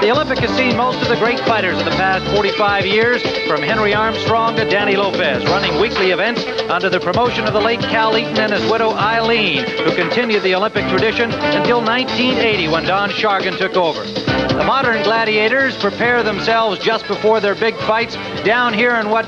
The Olympic has seen most of the great fighters of the past 45 years, from Henry Armstrong to Danny Lopez, running weekly events under the promotion of the late Cal Eaton and his widow Eileen, who continued the Olympic tradition until 1980 when Don Shargan took over. The modern gladiators prepare themselves just before their big fights down here in what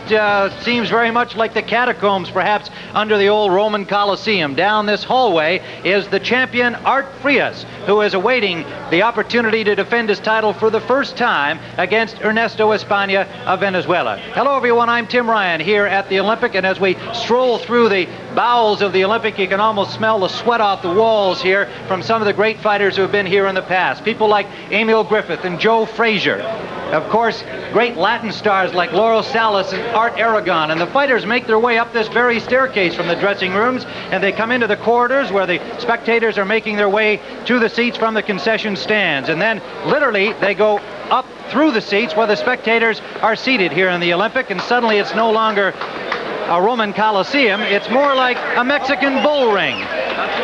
seems very much like the catacombs, perhaps, under the old Roman Colosseum. Down this hallway is the champion Art Frias, who is awaiting the opportunity to defend his title for the first time against Ernesto Espana of Venezuela. Hello, everyone. I'm Tim Ryan here at the Olympic, and as we stroll through the bowels of the Olympic, you can almost smell the sweat off the walls here from some of the great fighters who have been here in the past. People like Emil Griffith and Joe Frazier. Of course, great Latin stars like Laurel Salas and Art Aragon. And the fighters make their way up this very staircase from the dressing rooms, and they come into the corridors where the spectators are making their way to the seats from the concession stands. And then, literally, they go up through the seats where the spectators are seated here in the Olympic, and suddenly it's no longer a Roman Colosseum, it's more like a Mexican bull ring.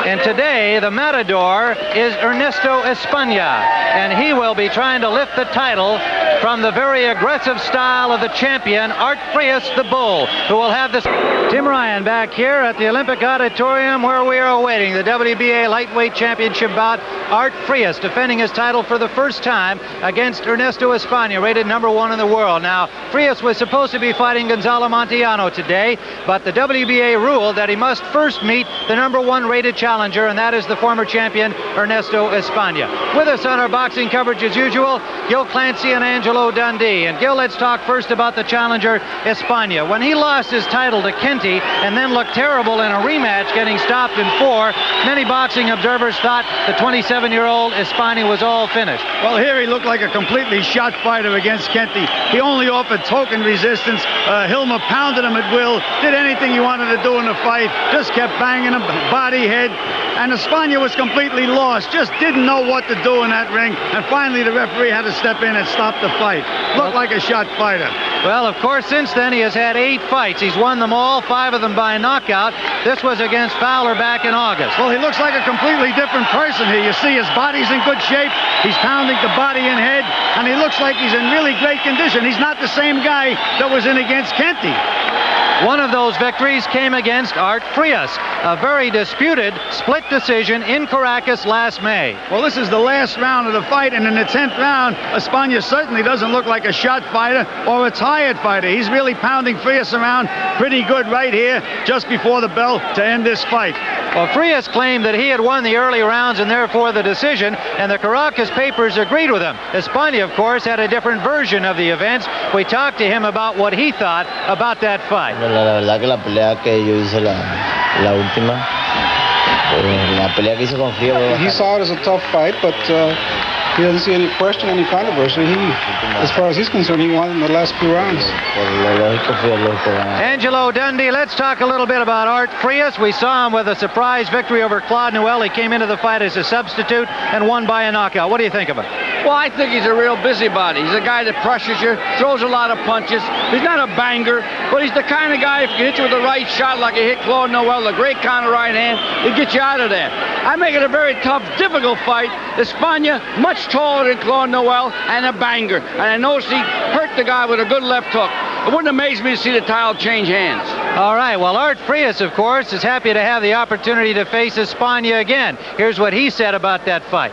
And today, the matador is Ernesto Espana, and he will be trying to lift the title from the very aggressive style of the champion, Art Frias the Bull, who will have this. Tim Ryan back here at the Olympic Auditorium where we are awaiting the WBA Lightweight Championship bout. Art Frias defending his title for the first time against Ernesto Espana, rated #1 in the world. Now, Frias was supposed to be fighting Gonzalo Montellano today, but the WBA ruled that he must first meet the #1 rated challenger, and that is the former champion Ernesto Espana. With us on our boxing coverage as usual, Gil Clancy and Angelo Dundee. And Gil, let's talk first about the challenger Espana. When he lost his title to Kenty and then looked terrible in a rematch, getting stopped in 4, many boxing observers thought the 27-year-old Espana was all finished. Well, here he looked like a completely shot fighter against Kenty. He only offered token resistance. Hilmer pounded him at will, did anything he wanted to do in the fight, just kept banging him, body, head, and Espana was completely lost, just didn't know what to do in that ring, and finally the referee had to step in and stop the fight. Looked like a shot fighter. Well, of course, since then he has had 8 fights. He's won them all, 5 of them by knockout. This was against Fowler back in August. Well, he looks like a completely different person here. You see his body's in good shape. He's pounding the body and head, and he looks like he's in really great condition. He's not the same guy that was in against Kenty. One of those victories came against Art Frias, a very disputed split decision in Caracas last May. Well, this is the last round of the fight, and in the 10th round, Espana certainly doesn't look like a shot fighter or a tired fighter. He's really pounding Frias around pretty good right here just before the bell to end this fight. Well, Frias claimed that he had won the early rounds and therefore the decision, and the Caracas papers agreed with him. Espana, of course, had a different version of the events. We talked to him about what he thought about that fight. La verdad que la pelea que yo hice la última, la pelea que hice con Frias. He saw it as a tough fight, but he doesn't see any question, any controversy. As far as he's concerned, he won in the last 2 rounds. Angelo Dundee, let's talk a little bit about Art Frias. We saw him with a surprise victory over Claude Noel. He came into the fight as a substitute and won by a knockout. What do you think of it? Well, I think he's a real busybody. He's a guy that pressures you, throws a lot of punches. He's not a banger, but he's the kind of guy, if he hits you with the right shot like he hit Claude Noel, a great counter right hand, he'll get you out of there. I make it a very tough, difficult fight. Espana, much taller than Claude Noel, and a banger. And I noticed he hurt the guy with a good left hook. It wouldn't amaze me to see the title change hands. All right, well, Art Frias, of course, is happy to have the opportunity to face Espana again. Here's what he said about that fight.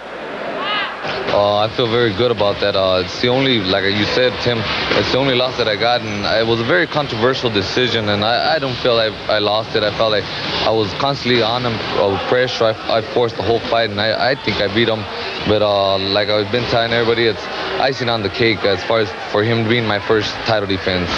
I feel very good about that. It's the only, like you said, Tim, it's the only loss that I got, and it was a very controversial decision, and I don't feel I lost it. I felt like I was constantly on him with pressure. I forced the whole fight, and I think I beat him. But like I've been telling everybody, it's icing on the cake as far as for him being my first title defense.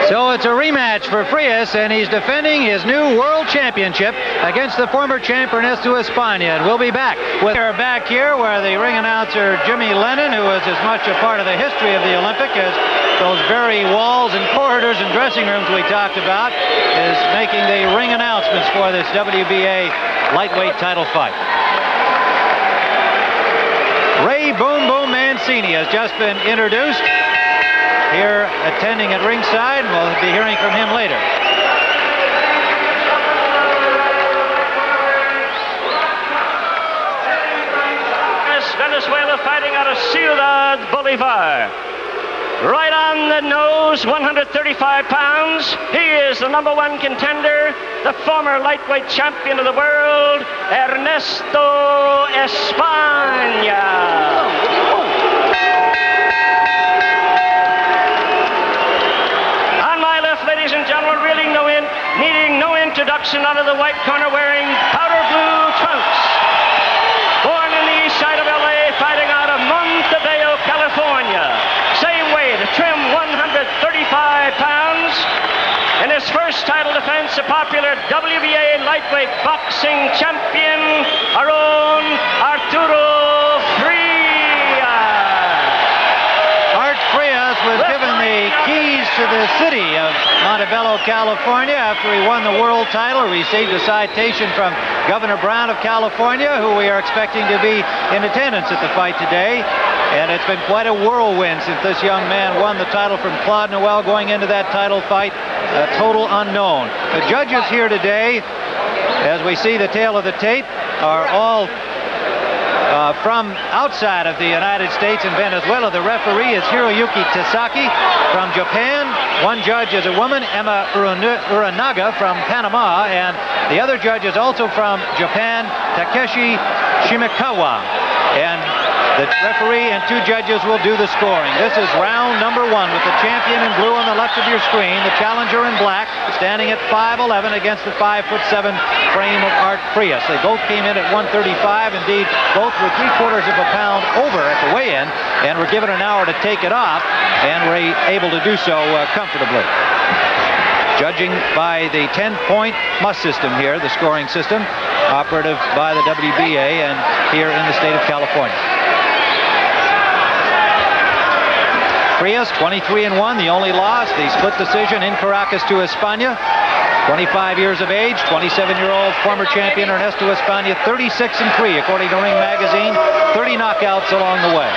So it's a rematch for Frias, and he's defending his new world championship against the former champ Ernesto Espana. And we'll be back. We're back here where the ring announcer Jimmy Lennon, who is as much a part of the history of the Olympic as those very walls and corridors and dressing rooms we talked about, is making the ring announcements for this WBA lightweight title fight. Ray Boom Boom Mancini has just been introduced. Here attending at ringside. We'll be hearing from him later. Venezuela fighting out of Ciudad Bolívar. 135. Right on the nose, 135 pounds. He is the #1 contender, the former lightweight champion of the world, Ernesto Espana. On my left, ladies and gentlemen, needing no introduction, out of the white corner, wearing powder blue trunks. Born in the east side of L.A., fighting out of Montebello, California. Same weight, a trim 135 pounds. In his first title defense, a popular WBA lightweight boxing champion, our own Arturo Frias. Art Frias was given the keys to the city of Montebello, California after he won the world title, received a citation from Governor Brown of California, who we are expecting to be in attendance at the fight today. And it's been quite a whirlwind since this young man won the title from Claude Noel going into that title fight. A total unknown. The judges here today, as we see the tail of the tape, are all from outside of the United States and Venezuela. The referee is Hiroyuki Tasaki from Japan. One judge is a woman, Emma Uranaga from Panama, and the other judge is also from Japan, Takeshi Shimikawa. And the referee and two judges will do the scoring. This is round #1 with the champion in blue on the left of your screen, the challenger in black, standing at 5'11" against the 5'7" frame of Art Frias. They both came in at 135. Indeed, both were 3/4 of a pound over at the weigh-in and were given an hour to take it off and were able to do so comfortably. Judging by the 10-point must system here, the scoring system, operative by the WBA and here in the state of California. Frias, 23-1, the only loss, the split decision in Caracas to Espana. 25 years of age, 27-year-old former champion Ernesto Espana, 36-3 according to Ring Magazine, 30 knockouts along the way.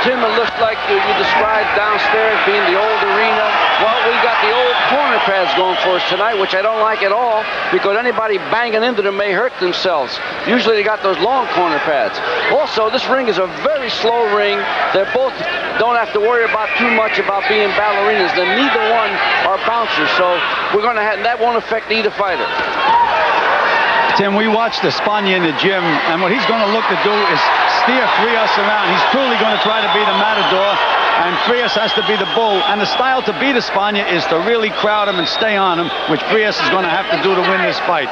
Tim, it looks like you described downstairs being the old arena. Well, we got the old corner pads going for us tonight, which I don't like at all, because anybody banging into them may hurt themselves. Usually they got those long corner pads. Also, this ring is a very slow ring. They both don't have to worry about too much about being ballerinas. Then neither one are bouncers, so we're going to have, that won't affect either fighter. Tim, we watched Espana in the gym, and what he's going to look to do is steer Frias around. He's truly going to try to be the matador, and Frias has to be the bull. And the style to beat Espana is to really crowd him and stay on him, which Frias is going to have to do to win this fight.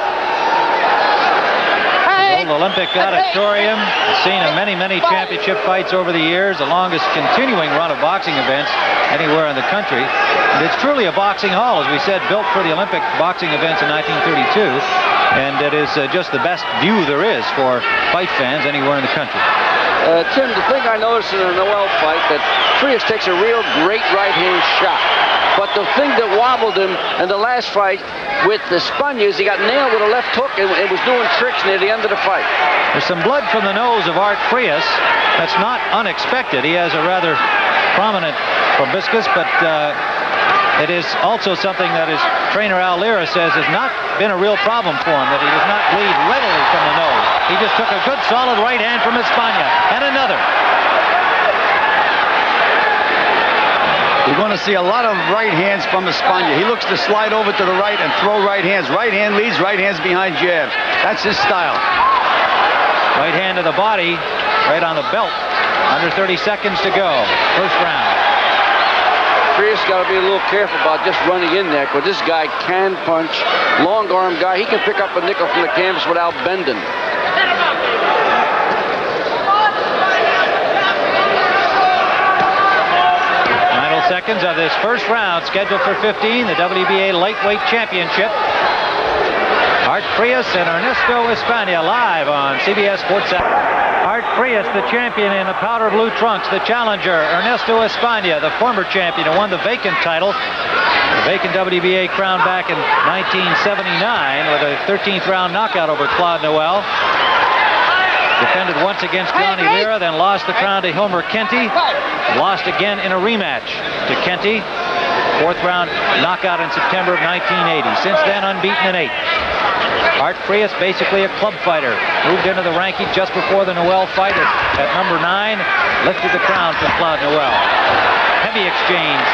Old Olympic Auditorium, seen in many, many championship fights over the years, the longest continuing run of boxing events anywhere in the country. And it's truly a boxing hall, as we said, built for the Olympic boxing events in 1932. And it is just the best view there is for fight fans anywhere in the country. Tim, the thing I noticed in the Noel fight, that Frias takes a real great right-hand shot. But the thing that wobbled him in the last fight with the Espana is he got nailed with a left hook and was doing tricks near the end of the fight. There's some blood from the nose of Art Frias. That's not unexpected. He has a rather prominent proboscis, but it is also something that his trainer Al Lira says has not been a real problem for him, that he does not bleed readily from the nose. He just took a good solid right hand from Espana, and another. You're going to see a lot of right hands from Espana. He looks to slide over to the right and throw right hands. Right hand leads, right hands behind jabs. That's his style. Right hand to the body, right on the belt. Under 30 seconds to go. First round. Frias got to be a little careful about just running in there, because this guy can punch. Long arm guy. He can pick up a nickel from the canvas without bending. Final seconds of this first round, scheduled for 15, the WBA Lightweight Championship. Art Frias and Ernesto Espana live on CBS Sports. Art Frias, the champion in the powder blue trunks, the challenger, Ernesto Espana, the former champion who won the vacant title, the vacant WBA crown back in 1979 with a 13th round knockout over Claude Noel. Defended once against Johnny Lira, then lost the crown to Hilmer Kenty. Lost again in a rematch to Kenty. Fourth round knockout in September of 1980. Since then, unbeaten in 8. Art Frias, basically a club fighter. Moved into the ranking just before the Noel fight at number 9. Lifted the crown from Claude Noel. Heavy exchange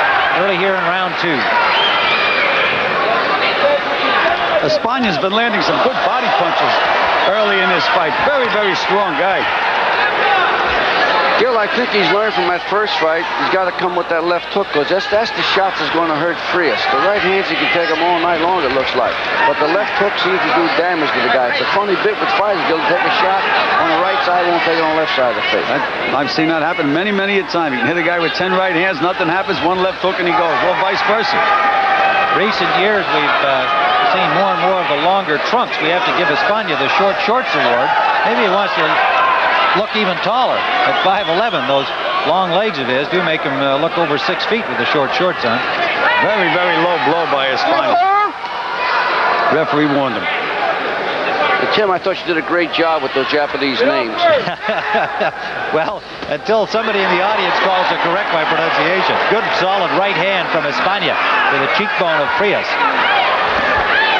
early here in round 2. Espana's been landing some good body punches early in this fight. Very, very strong guy. Gil, I think he's learned from that first fight. He's got to come with that left hook, because that's the shots that's going to hurt Frias. The right hands, he can take them all night long, it looks like. But the left hook seems to do damage to the guy. It's a funny bit with fighters. Gil take a shot on the right side, won't take it on the left side of the face. I've seen that happen many, many a time. You can hit a guy with 10 right hands, nothing happens, one left hook and he goes, or vice versa. Recent years, we've seen more and more of the longer trunks. We have to give Espana the short shorts award. Maybe he wants to look even taller at 5'11". Those long legs of his do make him look over 6 feet with the short shorts on. Very, very low blow by Espana. Referee warned him. Tim, I thought you did a great job with those Japanese names. Well, until somebody in the audience calls to correct my pronunciation. Good, solid right hand from Espana to the cheekbone of Frias.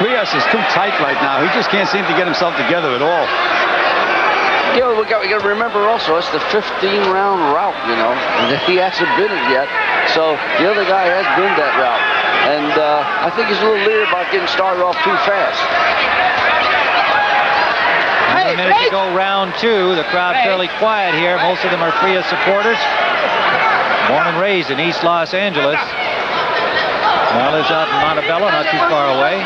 Frias is too tight right now. He just can't seem to get himself together at all. You know, we got to remember also, it's the 15-round route, you know, and he hasn't been it yet. So the other guy has been that route. And I think he's a little leery about getting started off too fast. A minute to go, round 2. The crowd fairly quiet here. Most of them are Frias supporters. Born and raised in East Los Angeles. Now lives out in Montebello, not too far away.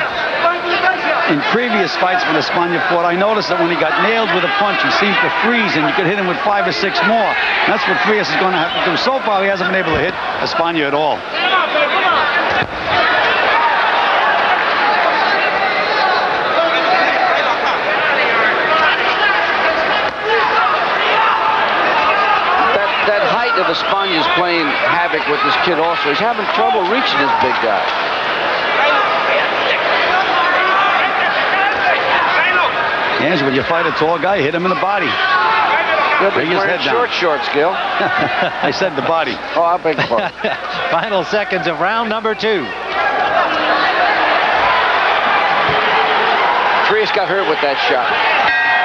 In previous fights when Espana fought, I noticed that when he got nailed with a punch, he seemed to freeze, and you could hit him with 5 or 6 more. That's what Frias is going to have to do. So far, he hasn't been able to hit Espana at all. That height of Espana is playing havoc with this kid also. He's having trouble reaching this big guy. Yes, when you fight a tall guy, hit him in the body. Bring his head down. Shorts, Gil. I said the body. Oh, I beg your pardon. Final seconds of round number 2. Frias got hurt with that shot.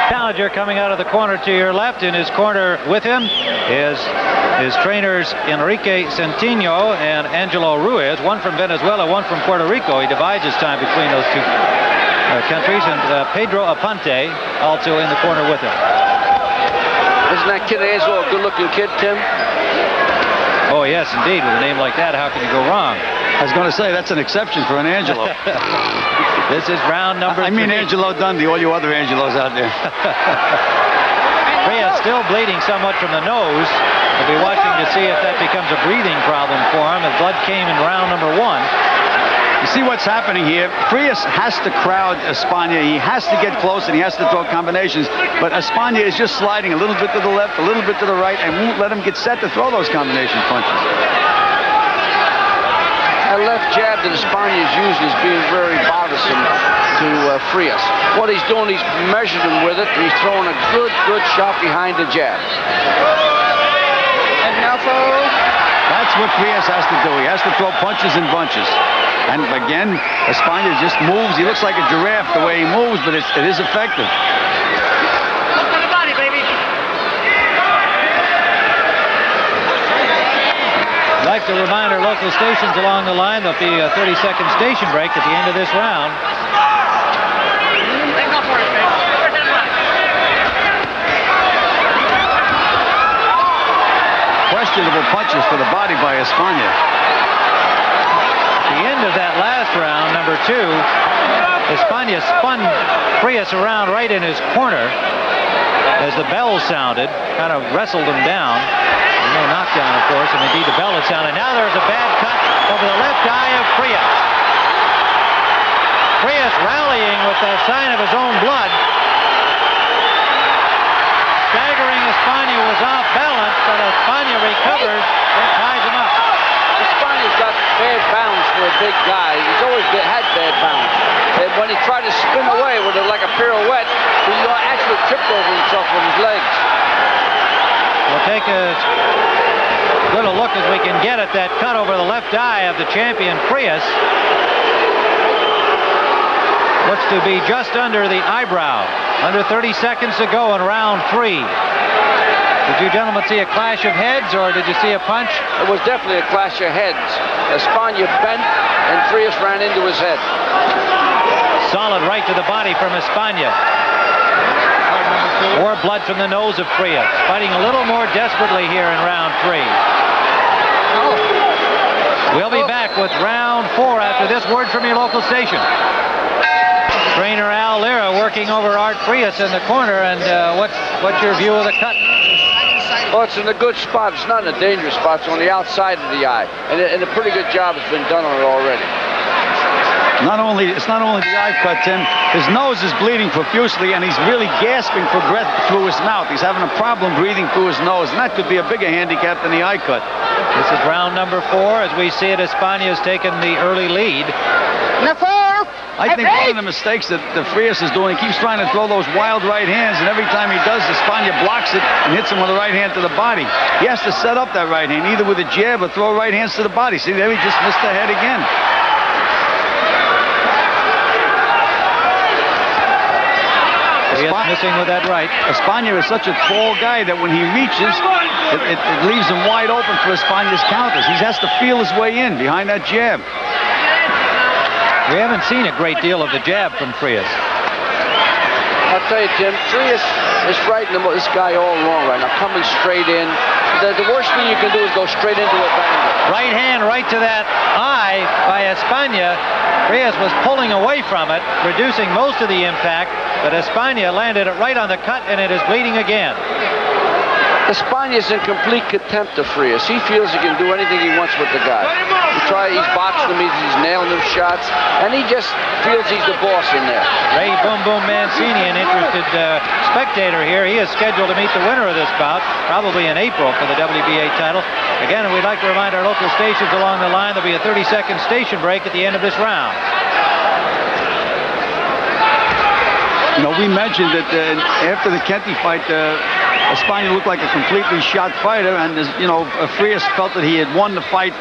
Challenger coming out of the corner to your left. In his corner with him is his trainers Enrique Centineo and Angelo Ruiz, one from Venezuela, one from Puerto Rico. He divides his time between those two countries, and Pedro Aponte also in the corner with him. Isn't that kid Angelo a good-looking kid, Tim? Oh, yes, indeed. With a name like that, how can you go wrong? I was going to say, that's an exception for an Angelo. This is round number 3. I mean Angelo Dundee, all you other Angelos out there. Frias still bleeding somewhat from the nose. We'll be watching to see if that becomes a breathing problem for him, as blood came in round number 1. You see what's happening here? Frias has to crowd Espana. He has to get close and he has to throw combinations. But Espana is just sliding a little bit to the left, a little bit to the right, and won't let him get set to throw those combination punches. That left jab that Espana is using is being very bothersome to Frias. What he's doing, he's measured him with it, and he's throwing a good shot behind the jab. And now for... That's what Frias has to do. He has to throw punches in bunches. And again, Espana just moves. He looks like a giraffe the way he moves, but it is effective. Look to the body, baby. I'd like to remind our local stations along the line there'll be a 30-second station break at the end of this round. Go for it, baby. Where's that body? Questionable punches for the body by Espana. The end of that last round, number 2, Espana spun Frias around right in his corner as the bell sounded, kind of wrestled him down. No knockdown, of course, and indeed the bell had sounded. Now there's a bad cut over the left eye of Frias. Frias rallying with the sign of his own blood. Staggering Espana was off balance, but Espana recovers and ties him up. Espana's got bad balance for a big guy. He's always had bad balance. And when he tried to spin away with it like a pirouette, he actually tripped over himself with his legs. We'll take as good a look as we can get at that cut over the left eye of the champion Frias. Looks to be just under the eyebrow. Under 30 seconds to go in round 3. Did you gentlemen see a clash of heads, or did you see a punch? It was definitely a clash of heads. Espana bent, and Frias ran into his head. Solid right to the body from Espana. More blood from the nose of Frias. Fighting a little more desperately here in round 3. We'll be back with round 4 after this word from your local station. Trainer Al Lira working over Art Frias in the corner, and what's your view of the cut? Well, it's in a good spot. It's not in a dangerous spot. It's on the outside of the eye, and a pretty good job has been done on it already. It's not only the eye cut, Tim. His nose is bleeding profusely, and he's really gasping for breath through his mouth. He's having a problem breathing through his nose, and that could be a bigger handicap than the eye cut. This is round number 4. As we see it, Espana has taken the early lead. I think one of the mistakes that Frias is doing, he keeps trying to throw those wild right hands, and every time he does, Espana blocks it and hits him with a right hand to the body. He has to set up that right hand, either with a jab or throw right hands to the body. See, there he just missed the head again. Missing with that right. Espana is such a tall guy that when he reaches, it leaves him wide open for Espana's counters. He has to feel his way in behind that jab. We haven't seen a great deal of the jab from Frias. I'll tell you, Tim, Frias is fighting this guy all wrong right now, coming straight in. The worst thing you can do is go straight into a banger. Right hand right to that eye by Espana. Frias was pulling away from it, reducing most of the impact, but Espana landed it right on the cut, and it is bleeding again. Espana is in complete contempt of Frias. He feels he can do anything he wants with the guy. He's boxing him, he's nailing him shots, and he just feels he's the boss in there. Ray Boom Boom Mancini, an interested spectator here. He is scheduled to meet the winner of this bout, probably in April, for the WBA title. Again, we'd like to remind our local stations along the line, there'll be a 30-second station break at the end of this round. You know, we mentioned that after the Kenty fight, Espana looked like a completely shot fighter, and Frias felt that he had won the fight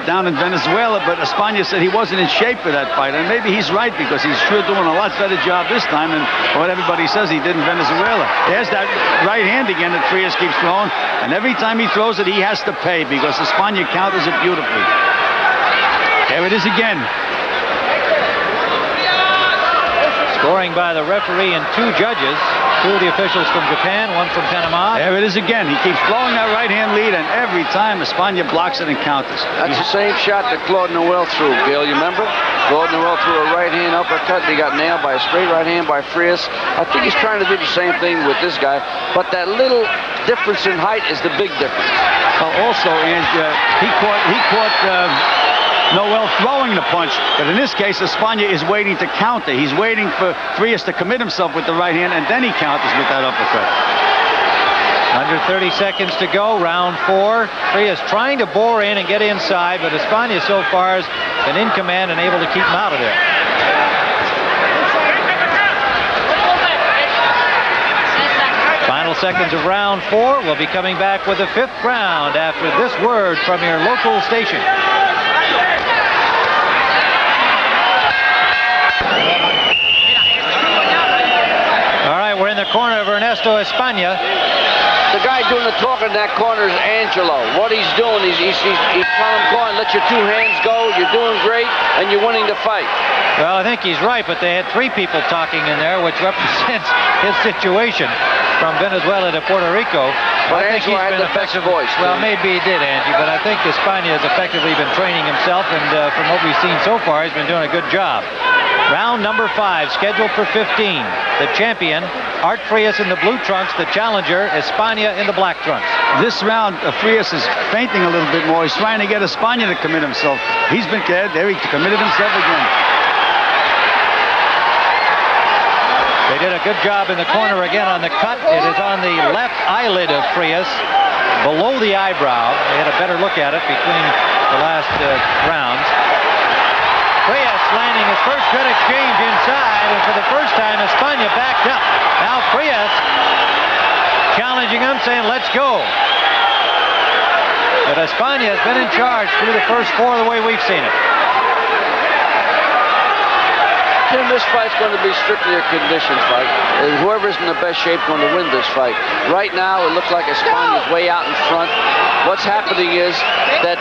down in Venezuela, but Espana said he wasn't in shape for that fight, and maybe he's right, because he's sure doing a lot better job this time than what everybody says he did in Venezuela. There's that right hand again that Frias keeps throwing, and every time he throws it, he has to pay, because Espana counters it beautifully. There it is again. Scoring by the referee and 2 judges. 2 of the officials from Japan, 1 from Panama. There it is again. He keeps blowing that right-hand lead, and every time Espana blocks it and counters. That's the same shot that Claude Noel threw, Gil. You remember? Claude Noel threw a right-hand uppercut, and he got nailed by a straight right hand by Frias. I think he's trying to do the same thing with this guy, but that little difference in height is the big difference. Well, also, and he caught Noel throwing the punch, but in this case, Espana is waiting to counter. He's waiting for Frias to commit himself with the right hand, and then he counters with that uppercut. Under 30 seconds to go, round 4. Frias trying to bore in and get inside, but Espana so far has been in command and able to keep him out of there. Final seconds of round 4. We'll be coming back with the 5th round after this word from your local station. All right, we're in the corner of Ernesto Espana. The guy doing the talking in that corner is Angelo. What he's doing is he's telling him, go on, let your 2 hands go. You're doing great, and you're winning the fight. Well, I think he's right, but they had 3 people talking in there, which represents his situation from Venezuela to Puerto Rico. But I think he's been effective voice. Well, maybe he did, Angie, but I think Espana has effectively been training himself, and from what we've seen so far, he's been doing a good job. Round number 5, scheduled for 15. The champion, Art Frias in the blue trunks. The challenger, Espana in the black trunks. This round, Frias is feinting a little bit more. He's trying to get Espana to commit himself. He's been there. He committed himself again. They did a good job in the corner again on the cut. It is on the left eyelid of Frias, below the eyebrow. They had a better look at it between the last rounds. Frias landing his first good exchange inside, and for the first time, Espana backed up. Now Frias challenging him, saying, let's go. But Espana has been in charge through the first 4 the way we've seen it. Tim, this fight's going to be strictly a condition fight. Whoever's in the best shape going to win this fight. Right now, it looks like Espana's way out in front. What's happening is that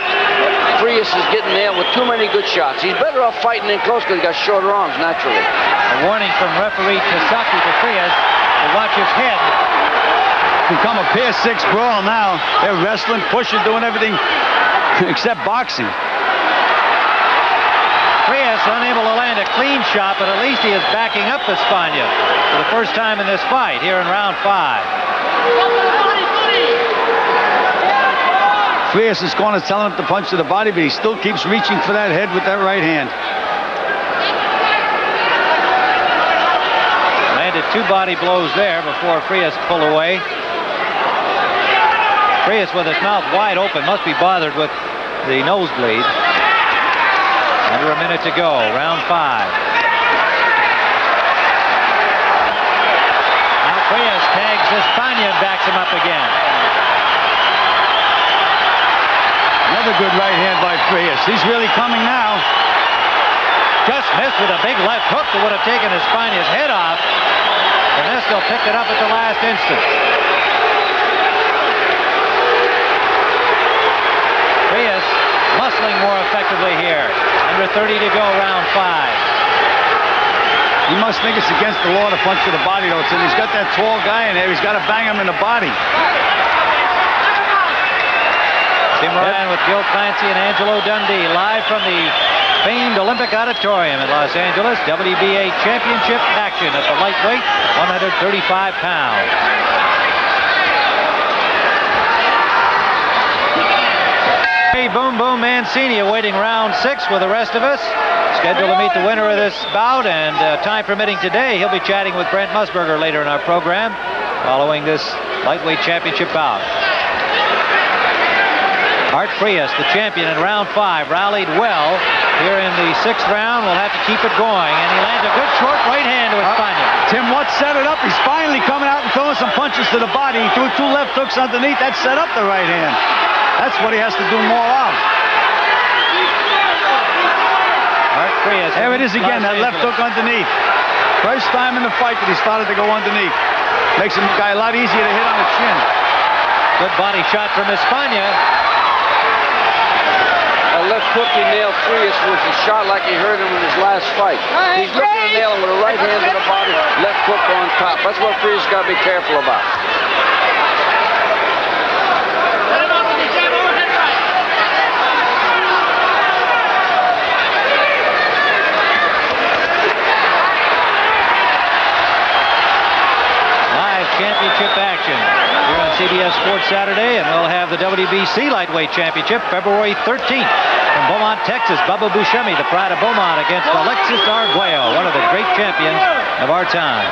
Frias is getting nailed with too many good shots. He's better off fighting in close because he's got shorter arms, naturally. A warning from referee Tasaki to Frias to watch his head. Become a pair 6 brawl now. They're wrestling, pushing, doing everything except boxing. Frias unable to land a clean shot, but at least he is backing up Espana for the first time in this fight here in round 5. Frias is going to tell him to punch to the body, but he still keeps reaching for that head with that right hand. Landed 2 body blows there before Frias pulled away. Frias with his mouth wide open, must be bothered with the nosebleed. Under a minute to go, round 5. Now Frias tags Espana and backs him up again. Another good right hand by Frias. He's really coming now. Just missed with a big left hook that would have taken Espana's head off. Ernesto picked it up at the last instant. Frias muscling more effectively here. Under 30 to go, round 5. He must think it's against the law to punch to the body, though. So he's got that tall guy in there. He's got to bang him in the body. Tim Ryan with Gil Clancy and Angelo Dundee, live from the famed Olympic Auditorium in Los Angeles. WBA championship action at the lightweight, 135 pounds. Boom Boom Mancini awaiting round 6 with the rest of us. Scheduled to meet the winner of this bout, and time permitting today, he'll be chatting with Brent Musburger later in our program following this lightweight championship bout. Art Frias, the champion in round 5, rallied well here in the 6th round. We'll have to keep it going, and he lands a good short right hand to Espana. Tim, what set it up? He's finally coming out and throwing some punches to the body. He threw 2 left hooks underneath. That set up the right hand. That's what he has to do more of. Art Frias. There it is again, that left hook underneath. First time in the fight that he started to go underneath. Makes him guy a lot easier to hit on the chin. Good body shot from Espana. A left hook he nailed Frias with a shot like he hurt him in his last fight. He's looking to nail him with a right hand to the body, left hook on top. That's what Frias got to be careful about. Championship action here on CBS Sports Saturday, and we'll have the WBC Lightweight Championship February 13th from Beaumont, Texas. Bubba Buscemi, the pride of Beaumont, against Alexis Arguello, one of the great champions of our time.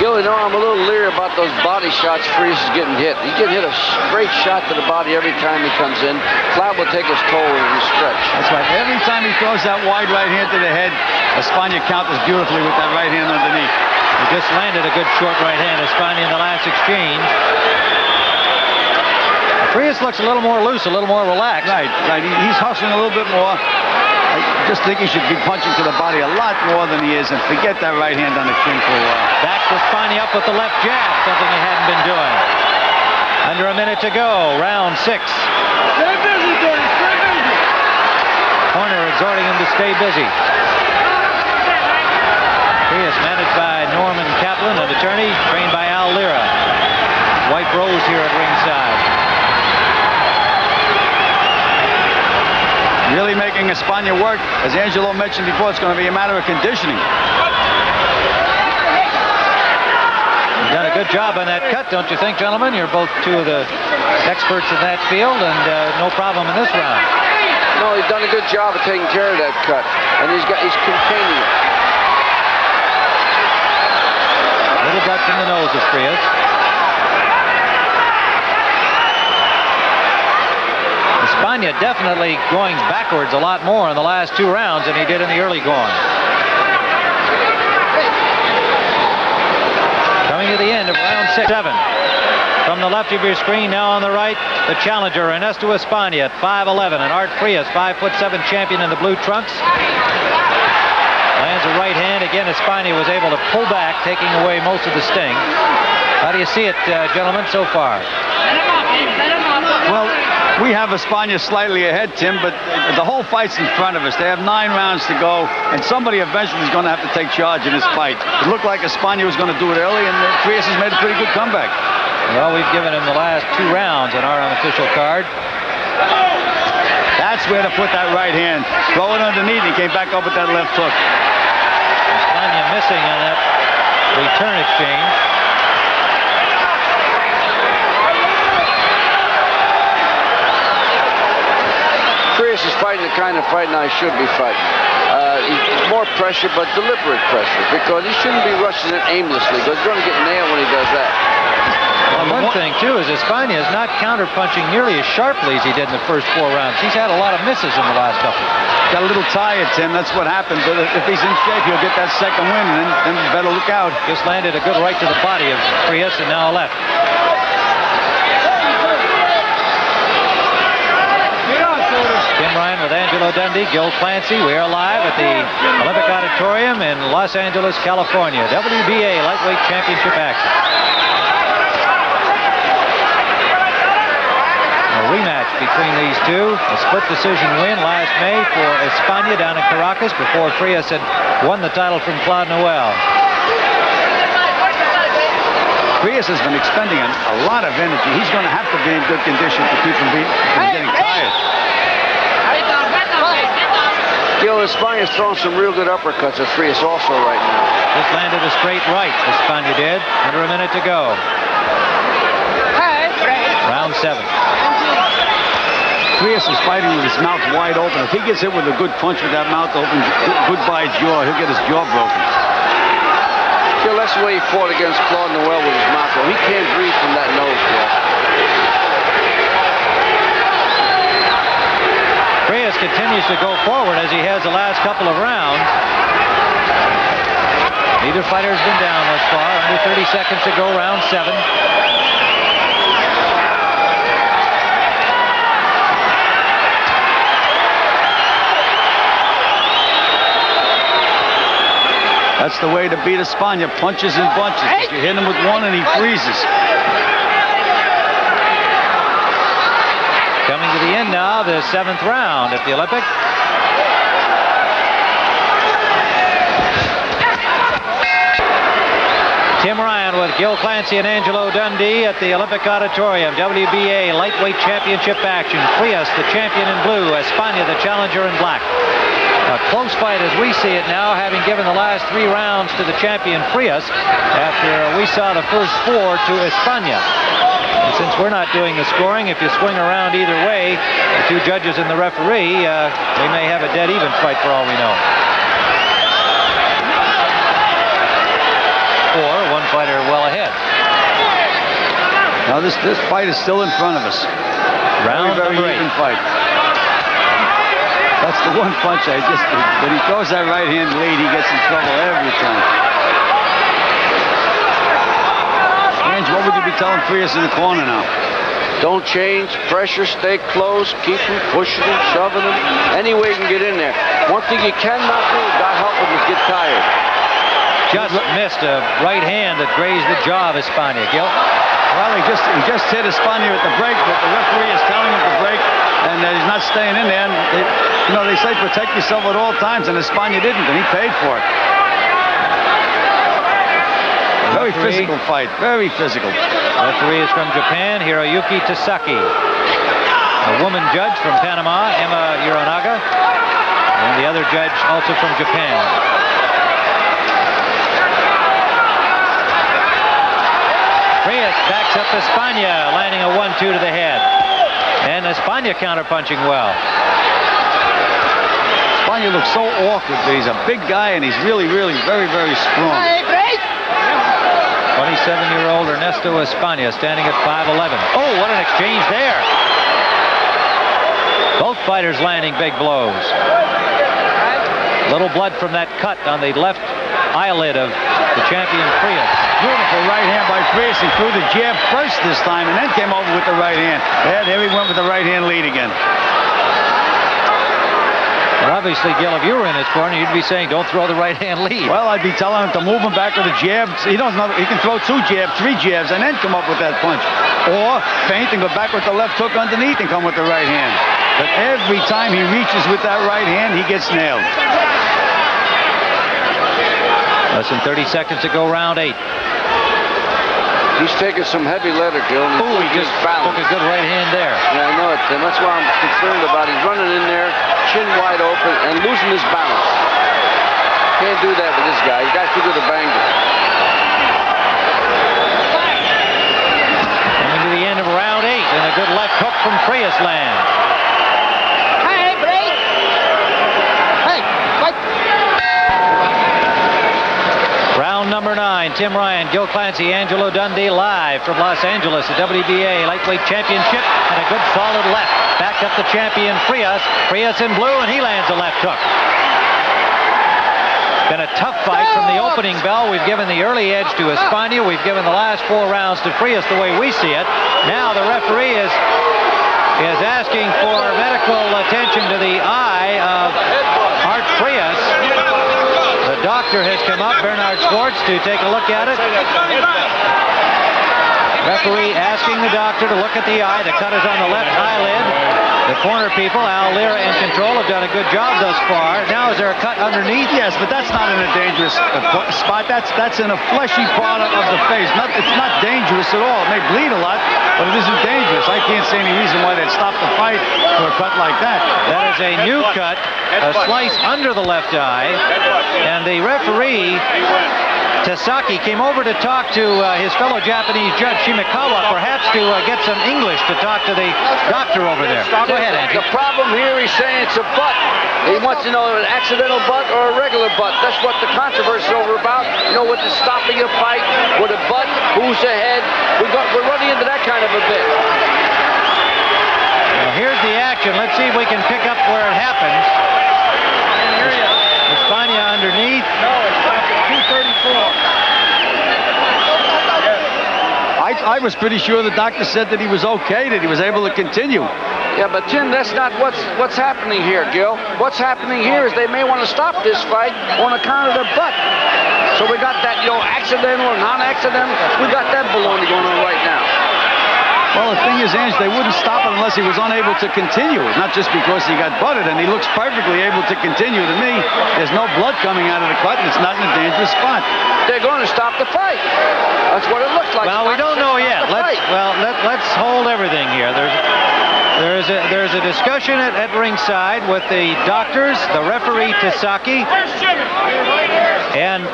You know, I'm a little leery about those body shots Frias is getting hit. He can hit a straight shot to the body every time he comes in. Flat will take his toll in the stretch. That's right. Every time he throws that wide right hand to the head, Espana counters beautifully with that right hand underneath. He just landed a good short right hand, Espana, in the last exchange. Frias looks a little more loose, a little more relaxed. Right. He's hustling a little bit more. I just think he should be punching to the body a lot more than he is, and forget that right hand on the chin for a while. Back to Espana up with the left jab, something he hadn't been doing. Under a minute to go, round 6. Stay busy, Danny. Stay busy. Corner exhorting him to stay busy. Frias managed by Norman Kaplan, an attorney, trained by Al Lira. White Rose here at ringside. Really making Espana work. As Angelo mentioned before, it's going to be a matter of conditioning. You've done a good job on that cut, don't you think, gentlemen? You're both 2 of the experts in that field, and no problem in this round. No, he's done a good job of taking care of that cut, and he's containing it. Little duck in the nose of Frias. Espana definitely going backwards a lot more in the last 2 rounds than he did in the early going. Coming to the end of round 7. From the left of your screen, now on the right, the challenger, Ernesto Espana at 5'11", and Art Frias, 5'7" champion in the blue trunks. Lands a right hand. Again, Espana was able to pull back, taking away most of the sting. How do you see it, gentlemen, so far? Well, we have Espana slightly ahead, Tim, but the whole fight's in front of us. They have 9 rounds to go, and somebody eventually is going to have to take charge in this fight. It looked like Espana was going to do it early, and Frias has made a pretty good comeback. Well, we've given him the last 2 rounds on our unofficial card. That's where to put that right hand. Throw it underneath. He came back up with that left hook. Espana missing on that return exchange. Frias is fighting the kind of fight now he should be fighting. More pressure, but deliberate pressure, because he shouldn't be rushing it aimlessly, because he's going to get nailed when he does that. Well, one thing, too, is Espana is not counter-punching nearly as sharply as he did in the first 4 rounds. He's had a lot of misses in the last couple. Got a little tired, Tim. That's what happened. But if he's in shape, he'll get that second win, and then better look out. Just landed a good right to the body of Frias, and now a left. Tim Ryan with Angelo Dundee, Gil Clancy. We are live at the Olympic Auditorium in Los Angeles, California. WBA lightweight championship action. A rematch between these two. A split decision win last May for Espana down in Caracas before Frias had won the title from Claude Noel. Frias has been expending a lot of energy. He's going to have to be in good condition to keep from getting tired. Gil, Espana's throwing some real good uppercuts at Frias also right now. Just landed a straight right, Espana did. Under a minute to go. Round 7. Frias is fighting with his mouth wide open. If he gets hit with a good punch with that mouth open, goodbye jaw, he'll get his jaw broken. Gil, that's the way he fought against Claude Noel with his mouth open. He can't breathe from that nose, Gil. Frias continues to go forward as he has the last couple of rounds. Neither fighter has been down thus far. Under 30 seconds to go, round 7. That's the way to beat Espana. Punches and bunches. You hit him with one and he freezes. Coming to the end now, the 7th round at the Olympic. Tim Ryan with Gil Clancy and Angelo Dundee at the Olympic Auditorium. WBA lightweight championship action. Frias, the champion in blue. Espana, the challenger in black. A close fight as we see it now, having given the last 3 rounds to the champion Frias after we saw the first 4 to Espana. And since we're not doing the scoring, if you swing around either way, the 2 judges and the referee, we may have a dead even fight for all we know. Or one fighter well ahead. Now this fight is still in front of us. Round very even fight. That's the one punch when he throws that right hand lead, he gets in trouble every time. Ange, what would you be telling Frias in the corner now? Don't change, pressure, stay close, keep him pushing him, shoving him, any way you can get in there. One thing you cannot do, God help him, is get tired. Just missed a right hand that grazed the jaw of Espana. Gil? Well, he just hit Espana at the break, but the referee is telling him to break, and he's not staying in there. And they say protect yourself at all times, and Espana didn't, and he paid for it. Very physical fight, very physical. Referee is from Japan, Hiroyuki Tasaki. A woman judge from Panama, Emma Yoranaga. And the other judge also from Japan. Frias backs up Espana, landing a 1-2 to the head. And Espana counterpunching well. Espana looks so awkward, but he's a big guy, and he's really, very, very strong. 27-year-old Ernesto Espana standing at 5'11". Oh, what an exchange there. Both fighters landing big blows. Little blood from that cut on the left eyelid of the champion Frias. Beautiful right hand by Frias. He threw the jab first this time and then came over with the right hand. Yeah, there he went with the right hand lead again. Well, obviously, Gil, if you were in his corner, you'd be saying, don't throw the right-hand lead. Well, I'd be telling him to move him back with a jab. He doesn't know, he can throw 2 jabs, 3 jabs, and then come up with that punch. Or feint and go back with the left hook underneath and come with the right hand. But every time he reaches with that right hand, he gets nailed. Less than 30 seconds to go, round 8. He's taking some heavy letter, Gil. Oh, he just took a good right hand there. Yeah, I know it, Tim. That's what I'm concerned about. He's running in there, chin wide open, and losing his balance. Can't do that with this guy. He's got too good a banger. Coming to the end of round 8, and a good left hook from Frias lands. Hey, break! Hey, fight! Round number 9, Tim Ryan, Gil Clancy, Angelo Dundee live from Los Angeles, the WBA Lightweight Championship, and a good solid left. Back up the champion Frias. Frias in blue, and he lands a left hook. Been a tough fight from the opening bell. We've given the early edge to Espana. We've given the last 4 rounds to Frias the way we see it. Now the referee is asking for medical attention to the eye of Art Frias. The doctor has come up, Bernard Schwartz, to take a look at it. Referee asking the doctor to look at the eye. The cut is on the left eyelid. The corner people, Al Lira and Control, have done a good job thus far. Now, is there a cut underneath? Yes, but that's not in a dangerous spot. That's in a fleshy part of the face. It's not dangerous at all. It may bleed a lot, but it isn't dangerous. I can't see any reason why they'd stop the fight for a cut like that. That is a new cut, a slice under the left eye, and the referee Tasaki came over to talk to his fellow Japanese judge Shimikawa, perhaps to get some English to talk to the doctor over there. Go ahead, Angie. The problem here, he's saying it's a butt. He wants to know an accidental butt or a regular butt. That's what the controversy is over about. You know, with the stopping a fight, with a butt, who's ahead. We're running into that kind of a bit. Well, here's the action. Let's see if we can pick up where it happens. Espana underneath. No, it's back at 234. I was pretty sure the doctor said that he was okay, that he was able to continue. Yeah, but Tim, that's not what's happening here, Gil. What's happening here is they may want to stop this fight on account of the butt. So we got that, accidental or non-accidental. We got that baloney going on right now. Well, the thing is, Ange, they wouldn't stop it unless he was unable to continue. Not just because he got butted, and he looks perfectly able to continue. To me, there's no blood coming out of the cut, and it's not in a dangerous spot. They're going to stop the fight. That's what it looks like. Well, we don't know yet. Let's hold everything here. There's a discussion at ringside with the doctors, the referee Tasaki, and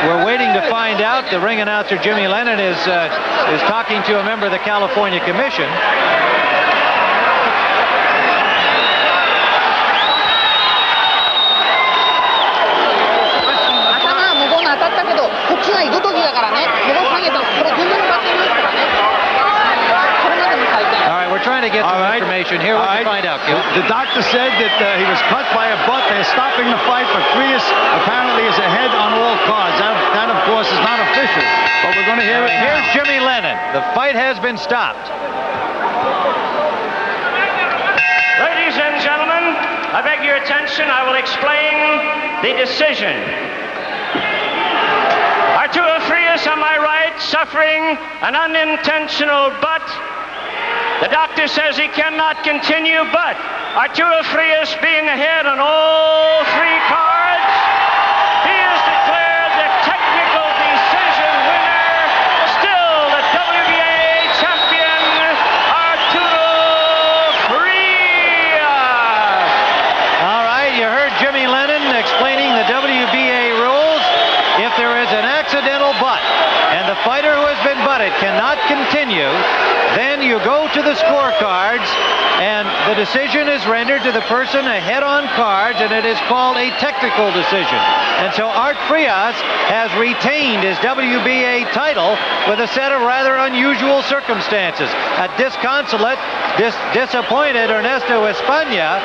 we're waiting to find out. The ring announcer Jimmy Lennon is talking to a member of the California Commission. All right, we're trying to get some information here. What can we find out, Gil? The doctor said that he was cut by a butt. They're stopping the fight, but Frias apparently is ahead on all cards. That, of course, is not official, but we're going to hear it now. Here's Jimmy Lennon. The fight has been stopped. Ladies and gentlemen, I beg your attention. I will explain the decision. Arturo Frias on my right, suffering an unintentional butt. The doctor says he cannot continue, but Arturo Frias being ahead on all 3 cards, he is declared the technical decision winner. Still the WBA champion, Arturo Frias. All right, you heard Jimmy Lennon explaining the WBA rules. If there is an accidental butt and the fighter who has been butted cannot continue, then you go to the scorecards and the decision is rendered to the person ahead on cards, and it is called a technical decision. And so Art Frias has retained his WBA title with a set of rather unusual circumstances. A disconsolate, disappointed Ernesto Espana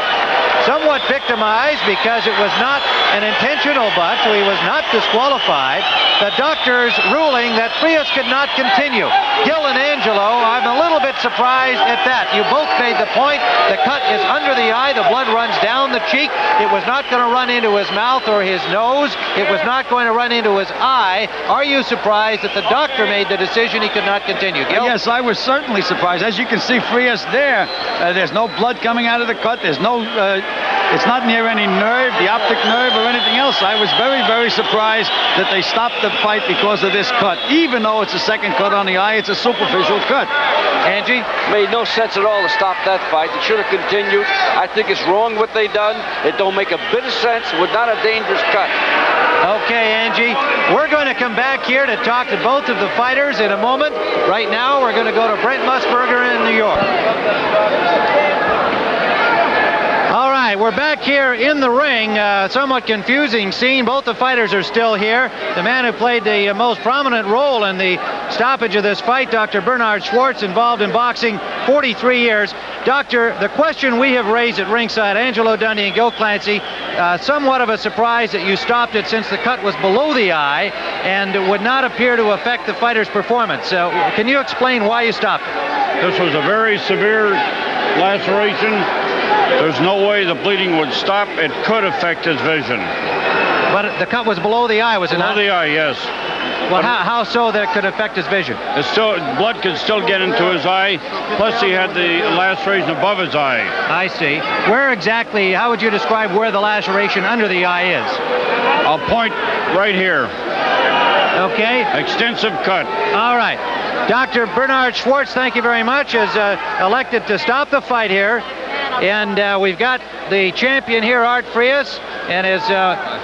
somewhat victimized because it was not an intentional butt, so he was not disqualified. The doctor's ruling that Frias could not continue. Gil and Angelo, I'm a little bit surprised at that. You both made the point. The cut is under the eye. The blood runs down the cheek. It was not going to run into his mouth or his nose. It was not going to run into his eye. Are you surprised that the doctor made the decision he could not continue? Gil? Yes, I was certainly surprised. As you can see, Frias there, there's no blood coming out of the cut. There's no, it's not near any nerve, the optic nerve or anything else. I was very, very surprised that they stopped the fight because of this cut. Even though it's a second cut on the eye, it's a superficial cut. Angie? Made no sense at all to stop that fight. It should have continued. I think it's wrong what they done. It don't make a bit of sense. It was not a dangerous cut. Okay, Angie, we're going to come back here to talk to both of the fighters in a moment. Right now, we're going to go to Brent Musburger in New York. All right, we're back here in the ring. Somewhat confusing scene. Both the fighters are still here. The man who played the most prominent role in the stoppage of this fight, Dr. Bernard Schwartz, involved in boxing 43 years. Doctor, the question we have raised at ringside, Angelo Dundee and Gil Clancy, somewhat of a surprise that you stopped it since the cut was below the eye and would not appear to affect the fighter's performance. Can you explain why you stopped it? This was a very severe laceration. There's no way the bleeding would stop. It could affect his vision. But the cut was below the eye, was it not? Below the eye, yes. Well, how so that it could affect his vision? It's still, blood could still get into his eye, plus he had the laceration above his eye. I see. Where exactly, how would you describe where the laceration under the eye is? I'll point right here. Okay. Extensive cut. All right. Dr. Bernard Schwartz, thank you very much, has elected to stop the fight here. And we've got the champion here, Art Frias, and his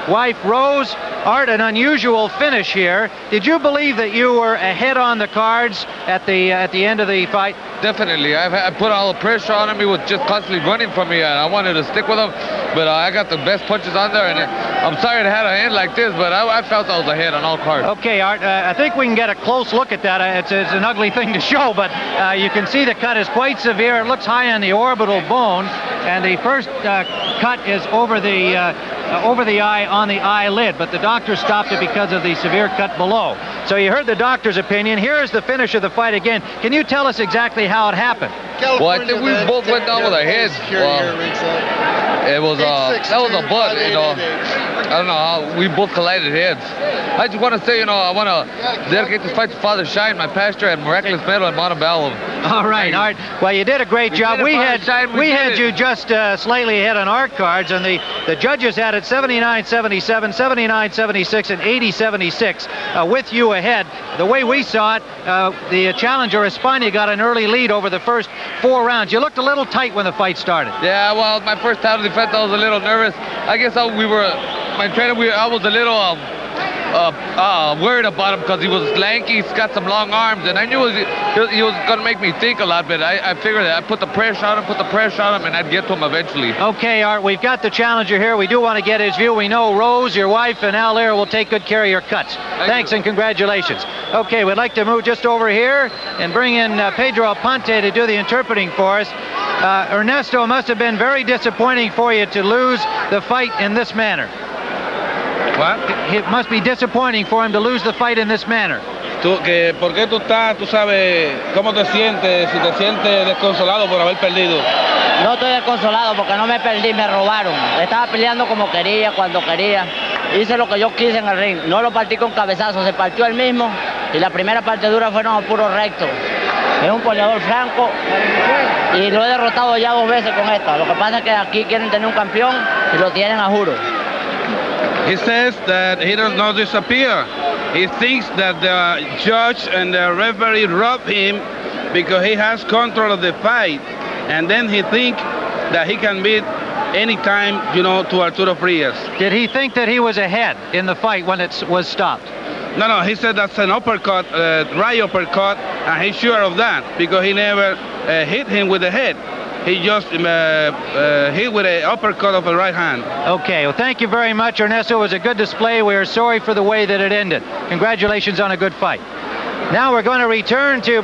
wife, Rose. Art, an unusual finish here. Did you believe that you were ahead on the cards at the end of the fight? Definitely. I put all the pressure on him. He was just constantly running from me, and I wanted to stick with him. But I got the best punches on there, and I'm sorry to have a hand like this, but I felt I was ahead on all cards. Okay, Art, I think we can get a close look at that. It's an ugly thing to show, but you can see the cut is quite severe. It looks high on the orbital bone, and the first cut is over the eye on the eyelid, but the doctor stopped it because of the severe cut below. So you heard the doctor's opinion. Here is the finish of the fight again. Can you tell us exactly how it happened? Well, I think we both went down with our heads. It was that was a butt, you know. I don't know how we both collided heads. I just want to say, you know, I want to dedicate this fight to Father Shine, my pastor at Miraculous Medal in Montebello. All right, Art. Well, you did a great job. We had you just slightly ahead on our cards, and the judges had it 79-77, 79-76, and 80-76 with you ahead. The way we saw it, the challenger Espana got an early lead over the first 4 rounds. You looked a little tight when the fight started. Yeah, well, my first title defense, I was a little nervous. I guess I was a little worried about him because he was lanky, he's got some long arms, and I knew he was going to make me think a lot, but I figured that I put the pressure on him, and I'd get to him eventually. Okay, Art, we've got the challenger here. We do want to get his view. We know Rose, your wife, and Al Lear will take good care of your cuts. Thanks and congratulations. Okay, we'd like to move just over here and bring in Pedro Aponte to do the interpreting for us. Ernesto, it must have been very disappointing for you to lose the fight in this manner. What? It must be disappointing for him to lose the fight in this manner. ¿Por qué tú estás, tú sabes, cómo te sientes, si te sientes desconsolado por haber perdido? No estoy desconsolado porque no me perdí, me robaron. Estaba peleando como quería, cuando quería. Hice lo que yo quise en el ring. No lo partí con cabezazos, se partió él mismo y la primera parte dura fueron a puro recto. Es un peleador franco y lo he derrotado ya 2 veces con esta. Lo que pasa es que aquí quieren tener un campeón y lo tienen a juro. He says that he does not disappear. He thinks that the judge and the referee robbed him because he has control of the fight. And then he thinks that he can beat any time, you know, to Arturo Frias. Did he think that he was ahead in the fight when it was stopped? No, he said that's an uppercut, right uppercut, and he's sure of that because he never hit him with the head. He just hit with an uppercut of the right hand. Okay, well, thank you very much, Ernesto. It was a good display. We are sorry for the way that it ended. Congratulations on a good fight. Now we're going to return to